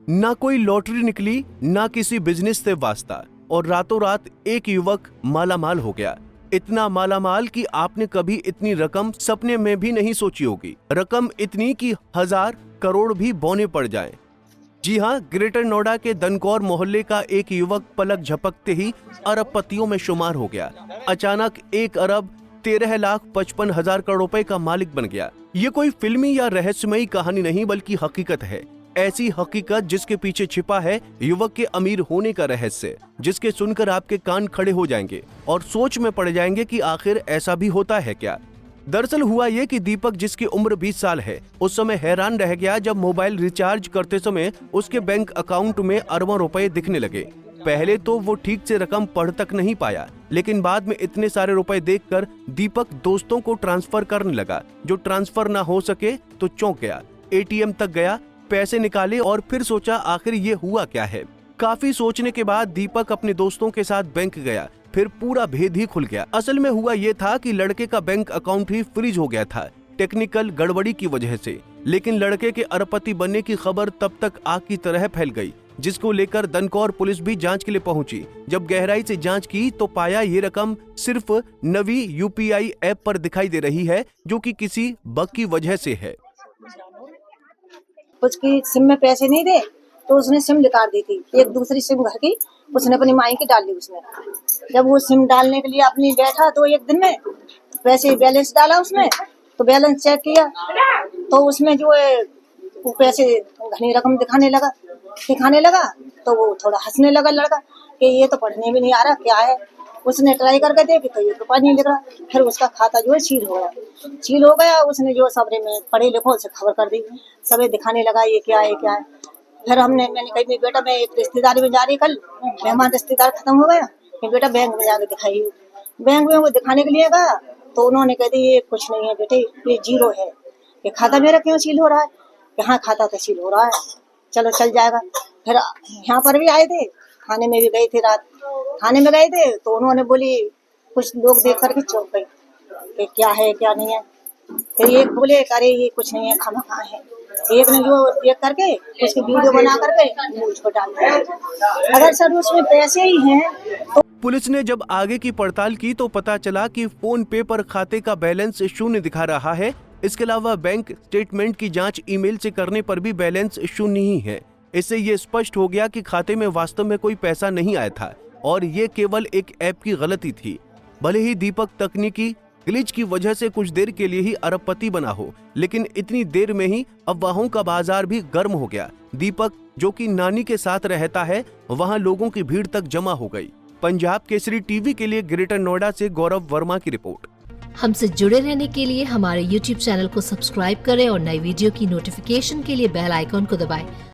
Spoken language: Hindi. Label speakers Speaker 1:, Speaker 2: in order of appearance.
Speaker 1: ना कोई लॉटरी निकली, ना किसी बिजनेस से वास्ता, और रातों रात एक युवक मालामाल हो गया। इतना मालामाल कि आपने कभी इतनी रकम सपने में भी नहीं सोची होगी। रकम इतनी कि 1000 करोड़ भी बौने पड़ जाए। जी हाँ, ग्रेटर नोएडा के दनकौर मोहल्ले का एक युवक पलक झपकते ही अरबपतियों में शुमार हो गया। अचानक 1,13,55,000 करोड़ रुपए का मालिक बन गया। ये कोई फिल्मी या रहस्यमयी कहानी नहीं, बल्कि हकीकत है। ऐसी हकीकत जिसके पीछे छिपा है युवक के अमीर होने का रहस्य, जिसके सुनकर आपके कान खड़े हो जाएंगे और सोच में पड़ जाएंगे कि आखिर ऐसा भी होता है क्या। दरअसल हुआ ये कि दीपक, जिसकी उम्र 20 साल है, उस समय हैरान रह गया जब मोबाइल रिचार्ज करते समय उसके बैंक अकाउंट में अरबों रुपए दिखने लगे। पहले तो वो ठीक से रकम पढ़ तक नहीं पाया, लेकिन बाद में इतने सारे रुपए देखकर दीपक दोस्तों को ट्रांसफर करने लगा। जो ट्रांसफर ना हो सके तो चौंक गया, एटीएम तक गया, पैसे निकाले और फिर सोचा आखिर ये हुआ क्या है। काफी सोचने के बाद दीपक अपने दोस्तों के साथ बैंक गया। फिर पूरा भेद ही खुल गया। असल में हुआ ये था कि लड़के का बैंक अकाउंट ही फ्रीज हो गया था, टेक्निकल गड़बड़ी की वजह से। लेकिन लड़के के अरबपति बनने की खबर तब तक आग की तरह फैल गई, जिसको लेकर दनकौर पुलिस भी जांच के लिए पहुंची। जब गहराई से जांच की तो पाया ये रकम सिर्फ नवी यूपीआई ऐप पर दिखाई दे रही है, जो कि किसी बग की वजह से है।
Speaker 2: उसकी सिम में पैसे नहीं थे तो उसने सिम निकाल दी थी। एक दूसरी सिम घर की उसने अपनी माई की डाल दी। उसने जब वो सिम डालने के लिए अपनी बैठा तो एक दिन में पैसे बैलेंस डाला उसने, तो बैलेंस चेक किया तो उसमें जो है वो पैसे घनी रकम दिखाने लगा तो वो थोड़ा हंसने लगा लड़का कि ये तो पढ़ने में नहीं आ रहा, क्या है। उसने ट्राई करके देखी तो ये रुपया नहीं लग रहा। फिर उसका खाता जो है सील हो गया। उसने जो सबरे में पढ़े लिखो से खबर कर दी, सबे दिखाने लगा ये क्या है। फिर मैंने कही बेटा मैं एक रिश्तेदारी में जा रही, कल मेहमान रिश्तेदार खत्म हो गया, कि बेटा बैंक में जाके दिखाई। बैंक में वो दिखाने के लिए गया तो उन्होंने कह दी ये कुछ नहीं है बेटे, ये जीरो है। ये खाता मेरा क्यों सील हो रहा है? हाँ खाता तो सील हो रहा है, चलो चल जाएगा। फिर यहाँ पर भी आए थे, थाने में भी गए थे, रात थाने में गए थे तो उन्होंने बोली, कुछ लोग देख करके चौंक गए कि क्या है क्या नहीं है। तो एक बोले अरे ये कुछ नहीं है, खामा है। एक ने जो देख करके उसकी वीडियो बना करके न्यूज को डाल दिया। अगर सर उसमें पैसे ही हैं तो।
Speaker 1: पुलिस ने जब आगे की पड़ताल की तो पता चला कि फोन पे पर खाते का बैलेंस शून्य दिखा रहा है। इसके अलावा बैंक स्टेटमेंट की जांच ईमेल से करने पर भी बैलेंस शून्य ही है। इससे ये स्पष्ट हो गया कि खाते में वास्तव में कोई पैसा नहीं आया था और ये केवल एक ऐप की गलती थी। भले ही दीपक तकनीकी ग्लिच की वजह से कुछ देर के लिए ही अरबपति बना हो, लेकिन इतनी देर में ही अफवाहों का बाजार भी गर्म हो गया। दीपक, जो कि नानी के साथ रहता है, वहां लोगों की भीड़ तक जमा हो गई। पंजाब केसरी टीवी के लिए ग्रेटर नोएडा से गौरव वर्मा की रिपोर्ट।
Speaker 3: हमसे जुड़े रहने के लिए हमारे YouTube चैनल को सब्सक्राइब करें और नई वीडियो की नोटिफिकेशन के लिए बेल आइकॉन को दबाएं।